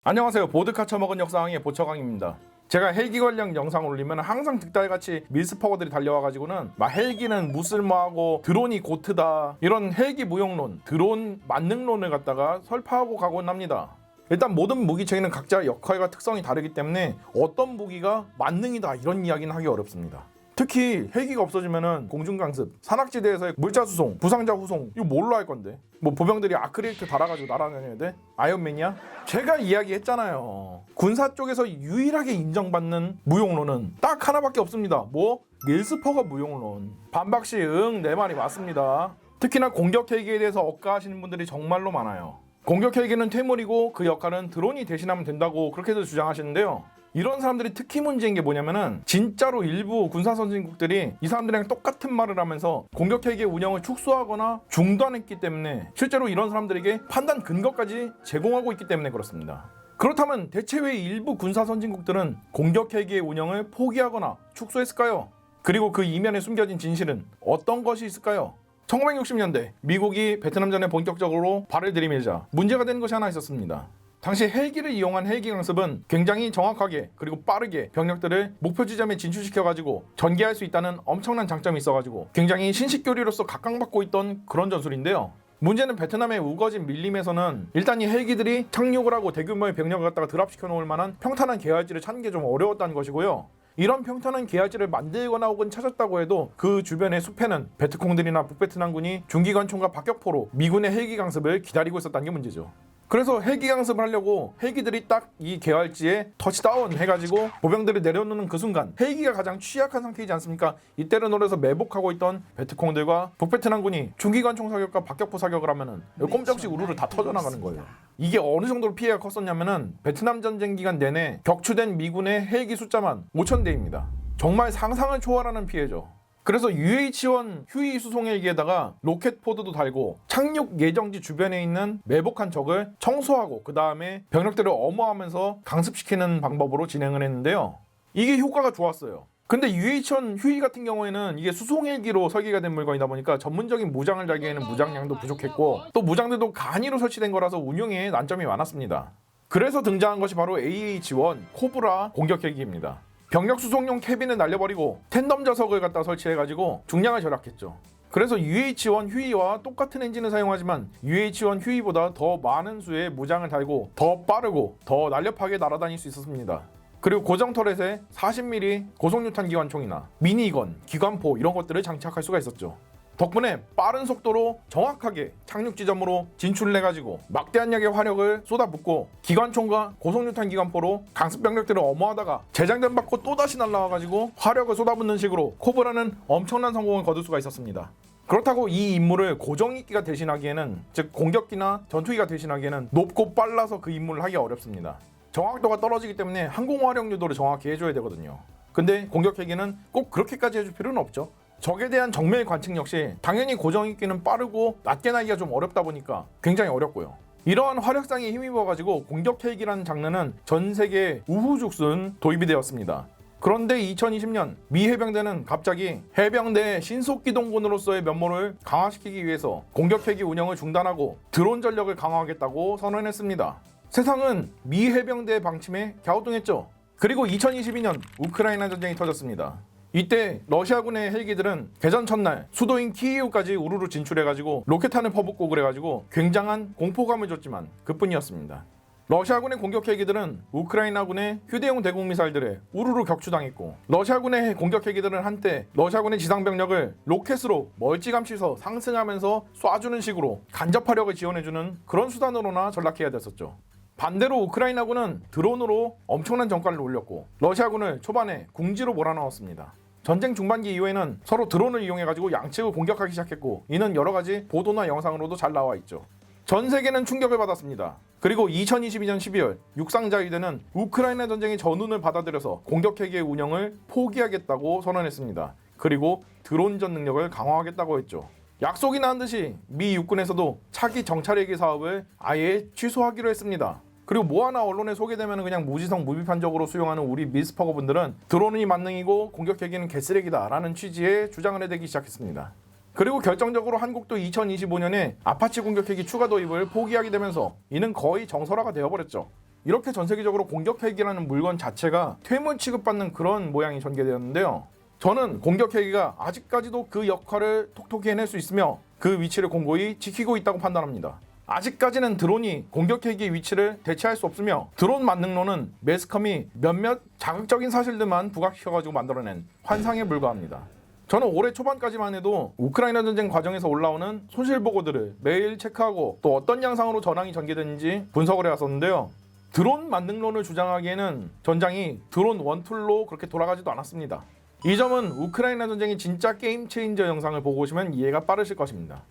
안녕하세요. 보드카 처먹은 역사왕의 보처강입니다. 제가 헬기 관련 영상을 올리면 항상 득달같이 밀스퍼거들이 달려와가지고는 막 헬기는 무쓸모하고 드론이 고트다 이런 헬기 무용론, 드론 만능론을 갖다가 설파하고 가곤 합니다. 일단 모든 무기체계는 각자 역할과 특성이 다르기 때문에 어떤 무기가 만능이다 이런 이야기는 하기 어렵습니다. 특히 헬기가 없어지면은 공중강습, 산악지대에서의 물자 수송, 부상자 후송 이거 뭘로 할 건데? 뭐 보병들이 아크릴트 달아가지고 날아다녀야 돼? 아이언맨이야? 제가 이야기했잖아요. 군사 쪽에서 유일하게 인정받는 무용론은 딱 하나밖에 없습니다. 뭐? 밀스퍼거 무용론. 반박시 내 말이 맞습니다. 특히나 공격 헬기에 대해서 억까하시는 분들이 정말로 많아요. 공격 헬기는 퇴물이고 그 역할은 드론이 대신하면 된다고 그렇게도 주장하시는데요. 이런 사람들이 특히 문제인 게 뭐냐면은 진짜로 일부 군사 선진국들이 이 사람들이랑 똑같은 말을 하면서 공격 헬기의 운영을 축소하거나 중단했기 때문에 실제로 이런 사람들에게 판단 근거까지 제공하고 있기 때문에 그렇습니다. 그렇다면 대체 왜 일부 군사 선진국들은 공격 헬기의 운영을 포기하거나 축소했을까요? 그리고 그 이면에 숨겨진 진실은 어떤 것이 있을까요? 1960년대 미국이 베트남전에 본격적으로 발을 들이밀자 문제가 되는 것이 하나 있었습니다. 당시 헬기를 이용한 헬기 강습은 굉장히 정확하게 그리고 빠르게 병력들을 목표 지점에 진출시켜가지고 전개할 수 있다는 엄청난 장점이 있어가지고 굉장히 신식교류로서 각광받고 있던 그런 전술인데요. 문제는 베트남의 우거진 밀림에서는 일단 이 헬기들이 착륙을 하고 대규모의 병력을 갖다가 드랍시켜 놓을 만한 평탄한 계열지를 찾는 게 좀 어려웠다는 것이고요. 이런 평탄한 계열지를 만들거나 혹은 찾았다고 해도 그 주변의 숲에는 베트콩들이나 북베트남군이 중기관총과 박격포로 미군의 헬기 강습을 기다리고 있었다는 게 문제죠. 그래서 헬기 강습을 하려고 헬기들이 딱 이 계열지에 터치다운 해가지고 보병들이 내려놓는 그 순간 헬기가 가장 취약한 상태이지 않습니까? 이때를 노려서 매복하고 있던 베트콩들과 북베트남군이 중기관총 사격과 박격포 사격을 하면은 꼼짝없이 우르르 다 터져나가는 거예요. 이게 어느 정도로 피해가 컸었냐면은 베트남 전쟁 기간 내내 격추된 미군의 헬기 숫자만 5,000대입니다. 정말 상상을 초월하는 피해죠. 그래서 UH-1 휴이 수송 헬기에다가 로켓 포드도 달고 착륙 예정지 주변에 있는 매복한 적을 청소하고 그 다음에 병력들을 엄호하면서 강습시키는 방법으로 진행을 했는데요. 이게 효과가 좋았어요. 근데 UH-1 휴이 같은 경우에는 이게 수송 헬기로 설계가 된 물건이다 보니까 전문적인 무장을 달기에는 무장량도 부족했고 또 무장들도 간이로 설치된 거라서 운용에 난점이 많았습니다. 그래서 등장한 것이 바로 AH-1 코브라 공격 헬기입니다. 병력 수송용 캐빈을 날려버리고 텐덤 좌석을 갖다 설치해가지고 중량을 절약했죠. 그래서 UH-1 휴이와 똑같은 엔진을 사용하지만 UH-1 휴이보다 더 많은 수의 무장을 달고 더 빠르고 더 날렵하게 날아다닐 수 있었습니다. 그리고 고정 터렛에 40mm 고속유탄 기관총이나 미니건, 기관포 이런 것들을 장착할 수가 있었죠. 덕분에 빠른 속도로 정확하게 착륙 지점으로 진출을 해가지고 막대한 양의 화력을 쏟아붓고 기관총과 고속유탄 기관포로 강습 병력들을 엄호하다가 재장전 받고 또다시 날라와가지고 화력을 쏟아붓는 식으로 코브라는 엄청난 성공을 거둘 수가 있었습니다. 그렇다고 이 임무를 고정익기가 대신하기에는, 즉 공격기나 전투기가 대신하기에는 높고 빨라서 그 임무를 하기 어렵습니다. 정확도가 떨어지기 때문에 항공 화력 유도를 정확히 해줘야 되거든요. 근데 공격 헬기는 꼭 그렇게까지 해줄 필요는 없죠. 적에 대한 정밀 관측 역시 당연히 고정익기는 빠르고 낮게 날기가 좀 어렵다 보니까 굉장히 어렵고요. 이러한 화력상에 힘입어가지고 공격 헬기라는 장르는 전 세계에 우후죽순 도입이 되었습니다. 그런데 2020년 미 해병대는 갑자기 해병대의 신속기동군으로서의 면모를 강화시키기 위해서 공격 헬기 운영을 중단하고 드론 전력을 강화하겠다고 선언했습니다. 세상은 미 해병대의 방침에 갸우뚱했죠. 그리고 2022년 우크라이나 전쟁이 터졌습니다. 이때 러시아군의 헬기들은 개전 첫날 수도인 키이우까지 우르르 진출해가지고 로켓탄을 퍼붓고 그래가지고 굉장한 공포감을 줬지만 그뿐이었습니다. 러시아군의 공격 헬기들은 우크라이나군의 휴대용 대공 미사일들에 우르르 격추당했고, 러시아군의 공격 헬기들은 한때 러시아군의 지상병력을 로켓으로 멀찌감치서 상승하면서 쏴주는 식으로 간접화력을 지원해주는 그런 수단으로나 전락해야 됐었죠. 반대로 우크라이나군은 드론으로 엄청난 전과를 올렸고 러시아군을 초반에 궁지로 몰아넣었습니다. 전쟁 중반기 이후에는 서로 드론을 이용해가지고 양측을 공격하기 시작했고, 이는 여러가지 보도나 영상으로도 잘 나와 있죠. 전 세계는 충격을 받았습니다. 그리고 2022년 12월 육상자위대는 우크라이나 전쟁의 전운을 받아들여서 공격 헬기의 운영을 포기하겠다고 선언했습니다. 그리고 드론전 능력을 강화하겠다고 했죠. 약속이나 한 듯이 미 육군에서도 차기 정찰 헬기 사업을 아예 취소하기로 했습니다. 그리고 뭐 하나 언론에 소개되면 그냥 무지성 무비판적으로 수용하는 우리 밀스퍼거 분들은 드론이 만능이고 공격 헬기는 개쓰레기다 라는 취지의 주장을 해대기 시작했습니다. 그리고 결정적으로 한국도 2025년에 아파치 공격 헬기 추가 도입을 포기하게 되면서 이는 거의 정설화가 되어버렸죠. 이렇게 전 세계적으로 공격 헬기라는 물건 자체가 퇴물 취급받는 그런 모양이 전개되었는데요. 저는 공격 헬기가 아직까지도 그 역할을 톡톡히 해낼 수 있으며 그 위치를 공고히 지키고 있다고 판단합니다. 아직까지는 드론이 공격 헬기의 위치를 대체할 수 없으며 드론 만능론은 매스컴이 몇몇 자극적인 사실들만 부각시켜가지고 만들어낸 환상에 불과합니다. 저는 올해 초반까지만 해도 우크라이나 전쟁 과정에서 올라오는 손실 보고들을 매일 체크하고 또 어떤 양상으로 전황이 전개되는지 분석을 해왔었는데요. 드론 만능론을 주장하기에는 전장이 드론 원툴로 그렇게 돌아가지도 않았습니다. 이 점은 우크라이나 전쟁이 진짜 게임 체인저 영상을 보고 오시면 이해가 빠르실 것입니다.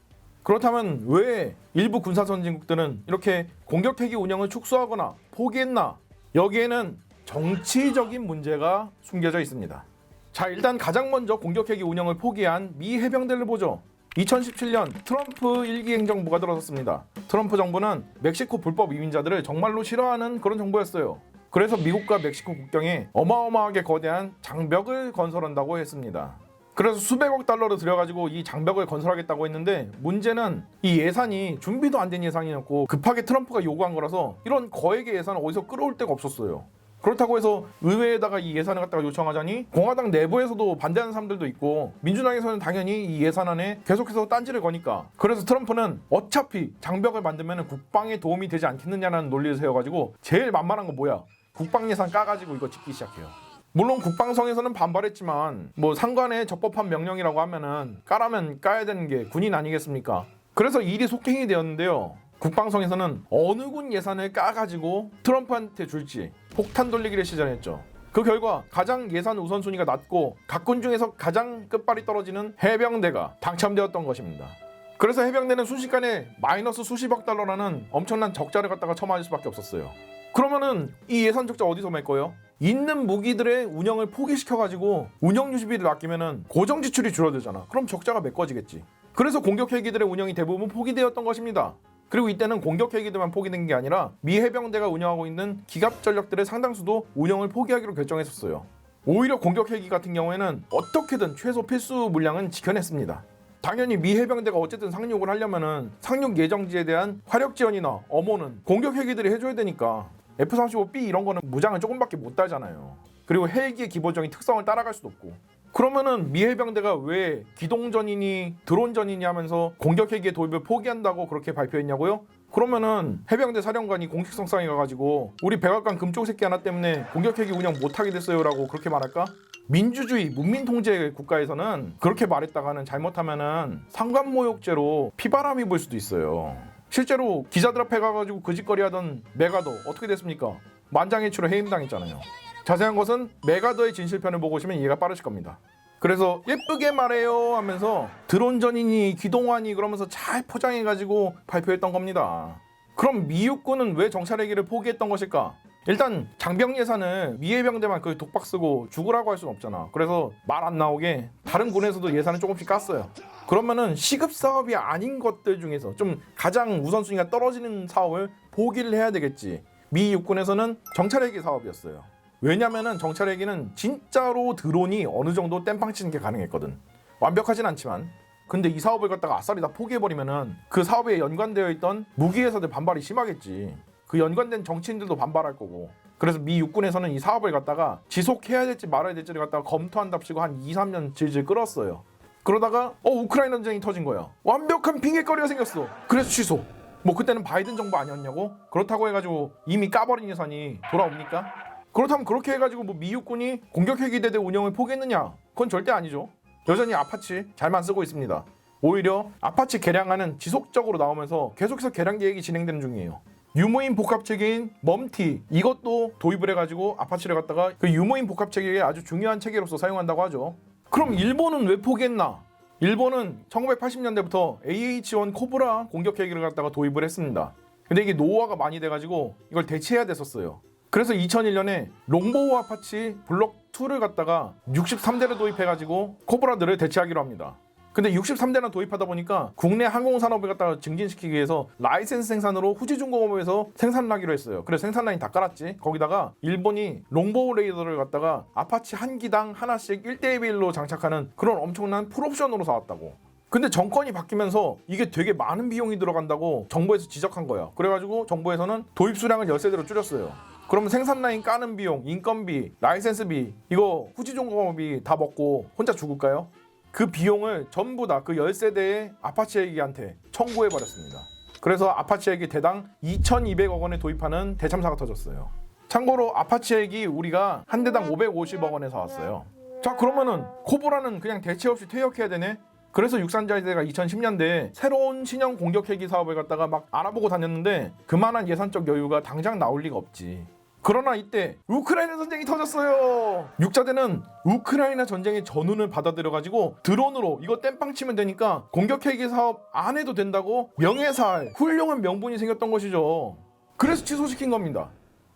그렇다면 왜 일부 군사 선진국들은 이렇게 공격 헬기 운영을 축소하거나 포기했나? 여기에는 정치적인 문제가 숨겨져 있습니다. 자, 일단 가장 먼저 공격 헬기 운영을 포기한 미 해병대를 보죠. 2017년 트럼프 일기 행정부가 들어섰습니다. 트럼프 정부는 멕시코 불법 이민자들을 정말로 싫어하는 그런 정부였어요. 그래서 미국과 멕시코 국경에 어마어마하게 거대한 장벽을 건설한다고 했습니다. 그래서 수백억 달러를 들여가지고 이 장벽을 건설하겠다고 했는데 문제는 이 예산이 준비도 안 된 예산이었고 급하게 트럼프가 요구한 거라서 이런 거액의 예산을 어디서 끌어올 데가 없었어요. 그렇다고 해서 의회에다가 이 예산을 갖다가 요청하자니 공화당 내부에서도 반대하는 사람들도 있고 민주당에서는 당연히 이 예산안에 계속해서 딴지를 거니까 그래서 트럼프는 어차피 장벽을 만들면 국방에 도움이 되지 않겠느냐는 논리를 세워가지고 제일 만만한 거 뭐야? 국방 예산 까가지고 이거 짓기 시작해요. 물론 국방성에서는 반발했지만 뭐 상관의 적법한 명령이라고 하면은 까라면 까야 되는 게 군인 아니겠습니까? 그래서 일이 속행이 되었는데요. 국방성에서는 어느 군 예산을 까가지고 트럼프한테 줄지 폭탄 돌리기를 시전했죠. 그 결과 가장 예산 우선순위가 낮고 각 군 중에서 가장 끝발이 떨어지는 해병대가 당첨되었던 것입니다. 그래서 해병대는 순식간에 마이너스 수십억 달러라는 엄청난 적자를 갖다가 처맞을 수밖에 없었어요. 그러면은 이 예산 적자 어디서 낼 거예요? 있는 무기들의 운영을 포기시켜가지고 운영 유지비를 아끼면은 고정 지출이 줄어들잖아. 그럼 적자가 메꿔지겠지. 그래서 공격 헬기들의 운영이 대부분 포기되었던 것입니다. 그리고 이때는 공격 헬기들만 포기된 게 아니라 미 해병대가 운영하고 있는 기갑 전력들의 상당수도 운영을 포기하기로 결정했었어요. 오히려 공격 헬기 같은 경우에는 어떻게든 최소 필수 물량은 지켜냈습니다. 당연히 미 해병대가 어쨌든 상륙을 하려면은 상륙 예정지에 대한 화력 지원이나 엄호는 공격 헬기들이 해줘야 되니까 F-35B 이런 거는 무장을 조금밖에 못 달잖아요. 그리고 헬기의 기본적인 특성을 따라갈 수도 없고. 그러면은 미 해병대가 왜 기동전이니 드론전이니 하면서 공격 헬기의 도입을 포기한다고 그렇게 발표했냐고요? 그러면은 해병대 사령관이 공식성상에 가가지고 우리 백악관 금쪽 새끼 하나 때문에 공격 헬기 운영 못하게 됐어요 라고 그렇게 말할까? 민주주의 문민통제 국가에서는 그렇게 말했다가는 잘못하면은 상관모욕죄로 피바람이 불 수도 있어요. 실제로 기자들 앞에 가가지고 그 짓거리 하던 메가더 어떻게 됐습니까? 만장일치로 해임당했잖아요. 자세한 것은 메가더의 진실편을 보고 오시면 이해가 빠르실 겁니다. 그래서 예쁘게 말해요 하면서 드론전이니 기동화니 그러면서 잘 포장해가지고 발표했던 겁니다. 그럼 미 육군은 왜 정찰헬기를 포기했던 것일까? 일단 장병 예산을 미 해병대만 그 독박 쓰고 죽으라고 할 수는 없잖아. 그래서 말 안 나오게 다른 군에서도 예산을 조금씩 깠어요. 그러면은 시급 사업이 아닌 것들 중에서 좀 가장 우선순위가 떨어지는 사업을 포기를 해야 되겠지. 미 육군에서는 정찰헬기 사업이었어요. 왜냐면은 정찰헬기는 진짜로 드론이 어느 정도 땜빵 치는 게 가능했거든. 완벽하진 않지만. 근데 이 사업을 갖다가 아싸리 다 포기해버리면은 그 사업에 연관되어 있던 무기회사들 반발이 심하겠지. 그 연관된 정치인들도 반발할 거고. 그래서 미 육군에서는 이 사업을 갖다가 지속해야 될지 말아야 될지를 갖다가 검토한답시고 한 2-3년 질질 끌었어요. 그러다가 우크라이나 전쟁이 터진 거야. 완벽한 빙의거리가 생겼어. 그래서 취소. 뭐 그때는 바이든 정부 아니었냐고? 그렇다고 해가지고 이미 까버린 예산이 돌아옵니까? 그렇다면 그렇게 해가지고 뭐 미 육군이 공격 헬기대대 운영을 포기했느냐? 그건 절대 아니죠. 여전히 아파치 잘만 쓰고 있습니다. 오히려 아파치 개량안은 지속적으로 나오면서 계속해서 개량 계획이 진행되는 중이에요. 유무인 복합체계인 멈티 이것도 도입을 해가지고 아파치를 갖다가 그 유무인 복합체계의 아주 중요한 체계로서 사용한다고 하죠. 그럼 일본은 왜 포기했나? 일본은 1980년대부터 AH-1 코브라 공격 헬기를 갖다가 도입을 했습니다. 근데 이게 노후화가 많이 돼가지고 이걸 대체해야 됐었어요. 그래서 2001년에 롱보우 아파치 블록 2를 갖다가 63대를 도입해가지고 코브라들을 대체하기로 합니다. 근데 63대나 도입하다 보니까 국내 항공산업을 갖다가 증진시키기 위해서 라이센스 생산으로 후지중공업에서 생산을 하기로 했어요. 그래서 생산 라인 다 깔았지. 거기다가 일본이 롱보우 레이더를 갖다가 아파치 한 기당 하나씩 1대1로 장착하는 그런 엄청난 풀옵션으로 사왔다고. 근데 정권이 바뀌면서 이게 되게 많은 비용이 들어간다고 정부에서 지적한 거야. 그래가지고 정부에서는 도입 수량을 열세대로 줄였어요. 그러면 생산 라인 까는 비용, 인건비, 라이센스비, 이거 후지종업이 다 먹고 혼자 죽을까요? 그 비용을 전부 다 그 10세대의 아파치 헬기한테 청구해버렸습니다. 그래서 아파치 헬기 대당 2,200억 원에 도입하는 대참사가 터졌어요. 참고로 아파치 헬기 우리가 한 대당 550억 원에 사왔어요. 자, 그러면은 코브라는 그냥 대체 없이 퇴역해야 되네? 그래서 육산자위대가 2010년대에 새로운 신형 공격 헬기 사업을 갖다가 막 알아보고 다녔는데 그만한 예산적 여유가 당장 나올 리가 없지. 그러나 이때 우크라이나 전쟁이 터졌어요. 육자대는 우크라이나 전쟁의 전운을 받아들여가지고 드론으로 이거 땜빵 치면 되니까 공격 헬기 사업 안 해도 된다고 명예사할 훌륭한 명분이 생겼던 것이죠. 그래서 취소시킨 겁니다.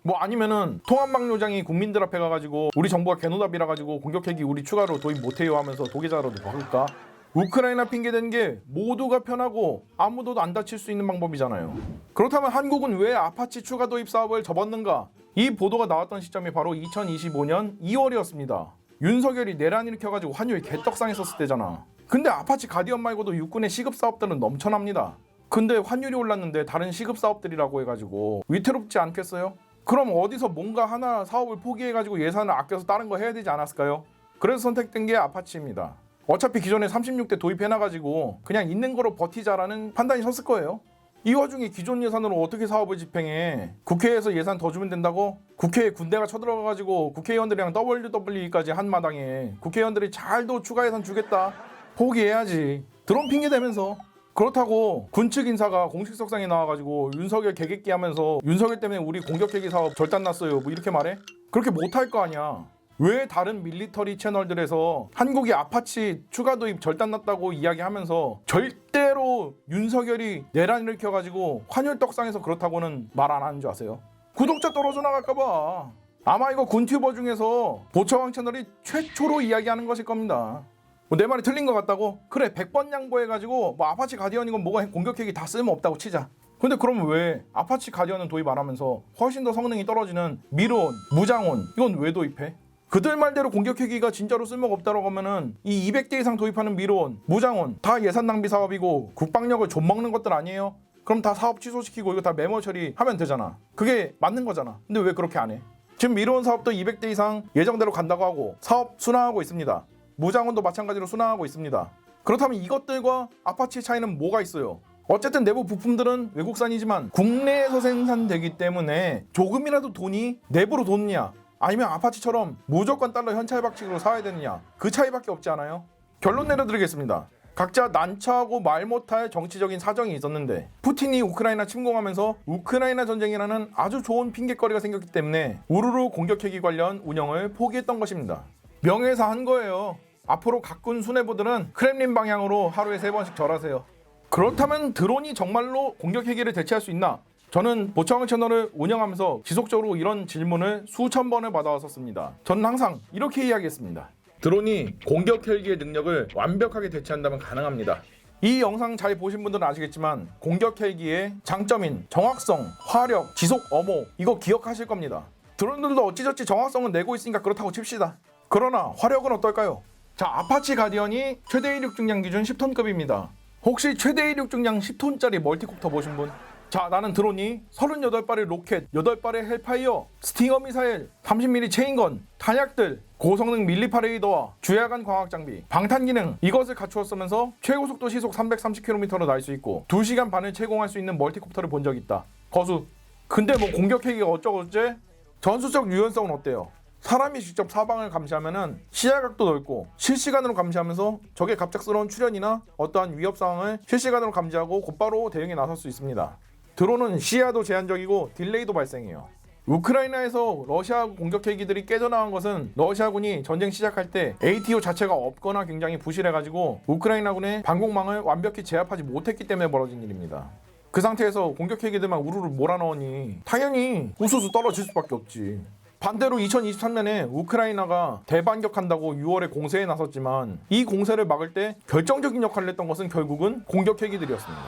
뭐 아니면은 통합망 요장이 국민들 앞에 가가지고 우리 정부가 개노답이라 가지고 공격 헬기 우리 추가로 도입 못해요 하면서 도계자로도 박을까? 우크라이나 핑계댄 게 모두가 편하고 아무도 안 다칠 수 있는 방법이잖아요. 그렇다면 한국은 왜 아파치 추가 도입 사업을 접었는가? 이 보도가 나왔던 시점이 바로 2025년 2월이었습니다. 윤석열이 내란 일으켜가지고 환율 개떡상했었을 때잖아. 근데 아파치 가디언 말고도 육군의 시급 사업들은 넘쳐납니다. 근데 환율이 올랐는데 다른 시급 사업들이라고 해가지고 위태롭지 않겠어요? 그럼 어디서 뭔가 하나 사업을 포기해가지고 예산을 아껴서 다른 거 해야 되지 않았을까요? 그래서 선택된 게 아파치입니다. 어차피 기존에 36대 도입해놔가지고 그냥 있는 거로 버티자라는 판단이 섰을 거예요. 이 와중에 기존 예산으로 어떻게 사업을 집행해? 국회에서 예산 더 주면 된다고? 국회에 군대가 쳐들어가가지고 국회의원들이랑 WWE까지 한 마당에 국회의원들이 잘도 추가 예산 주겠다? 포기해야지. 드론 핑계 대면서. 그렇다고 군측 인사가 공식 석상에 나와가지고 윤석열 개객기 하면서 윤석열 때문에 우리 공격 헬기 사업 절단났어요 뭐 이렇게 말해? 그렇게 못할 거 아니야. 왜 다른 밀리터리 채널들에서 한국이 아파치 추가 도입 절단났다고 이야기하면서 절대로 윤석열이 내란 일으켜가지고 환율 떡상해서 그렇다고는 말 안 하는 줄 아세요? 구독자 떨어져 나갈까봐. 아마 이거 군튜버 중에서 보처왕 채널이 최초로 이야기하는 것일 겁니다. 뭐 내 말이 틀린 것 같다고? 그래 100번 양보해가지고 뭐 아파치 가디언이건 뭐가 공격핵이 다 쓸모없다고 치자. 근데 그러면 왜 아파치 가디언은 도입 안 하면서 훨씬 더 성능이 떨어지는 미르온, 무장온 이건 왜 도입해? 그들 말대로 공격헬기가 진짜로 쓸모가 없다고 하면은 이 200대 이상 도입하는 미르온, 무장온 다 예산 낭비 사업이고 국방력을 좀먹는 것들 아니에요? 그럼 다 사업 취소시키고 이거 다 메모 처리하면 되잖아. 그게 맞는 거잖아. 근데 왜 그렇게 안 해? 지금 미르온 사업도 200대 이상 예정대로 간다고 하고 사업 순항하고 있습니다. 무장온도 마찬가지로 순항하고 있습니다. 그렇다면 이것들과 아파치의 차이는 뭐가 있어요? 어쨌든 내부 부품들은 외국산이지만 국내에서 생산되기 때문에 조금이라도 돈이 내부로 도느냐 아니면 아파치처럼 무조건 달러 현찰 박치기로 사야 되느냐 그 차이밖에 없지 않아요? 결론 내려드리겠습니다. 각자 난처하고 말 못할 정치적인 사정이 있었는데 푸틴이 우크라이나 침공하면서 우크라이나 전쟁이라는 아주 좋은 핑계거리가 생겼기 때문에 우르르 공격헬기 관련 운영을 포기했던 것입니다. 명예사 한 거예요. 앞으로 각군 수뇌부들은 크렘린 방향으로 하루에 3번씩 절하세요. 그렇다면 드론이 정말로 공격헬기를 대체할 수 있나? 저는 보처왕 채널을 운영하면서 지속적으로 이런 질문을 수천 번을 받아왔었습니다. 저는 항상 이렇게 이야기했습니다. 드론이 공격 헬기의 능력을 완벽하게 대체한다면 가능합니다. 이 영상 잘 보신 분들은 아시겠지만 공격 헬기의 장점인 정확성, 화력, 지속 엄호 이거 기억하실 겁니다. 드론들도 어찌저찌 정확성은 내고 있으니까 그렇다고 칩시다. 그러나 화력은 어떨까요? 자, 아파치 가디언이 최대 이륙 중량 기준 10톤급입니다. 혹시 최대 이륙 중량 10톤짜리 멀티콥터 보신 분? 자, 나는 드론이 38발의 로켓, 8발의 헬파이어, 스팅어 미사일, 30mm 체인건, 탄약들, 고성능 밀리파 레이더와 주야간 광학 장비, 방탄 기능 이것을 갖추었으면서 최고 속도 시속 330km로 날 수 있고 2시간 반을 채공할 수 있는 멀티콥터를 본 적 있다. 거수. 근데 뭐 공격 헬기가 어쩌고저쩌? 전술적 유연성은 어때요? 사람이 직접 사방을 감시하면은 시야각도 넓고 실시간으로 감시하면서 적의 갑작스러운 출현이나 어떠한 위협 상황을 실시간으로 감지하고 곧바로 대응에 나설 수 있습니다. 드론은 시야도 제한적이고 딜레이도 발생해요. 우크라이나에서 러시아 공격 헬기들이 깨져나간 것은 러시아군이 전쟁 시작할 때 ATO 자체가 없거나 굉장히 부실해가지고 우크라이나군의 방공망을 완벽히 제압하지 못했기 때문에 벌어진 일입니다. 그 상태에서 공격 헬기들만 우르르 몰아넣으니 당연히 우수수 떨어질 수밖에 없지. 반대로 2023년에 우크라이나가 대반격한다고 6월에 공세에 나섰지만 이 공세를 막을 때 결정적인 역할을 했던 것은 결국은 공격 헬기들이었습니다.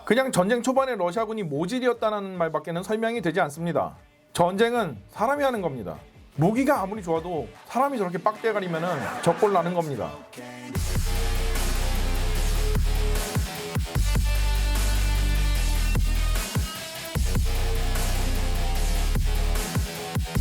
그냥 전쟁 초반에 러시아군이 모질이었다는 말밖에는 설명이 되지 않습니다. 전쟁은 사람이 하는 겁니다. 무기가 아무리 좋아도 사람이 저렇게 빡대가리면은 적골 나는 겁니다.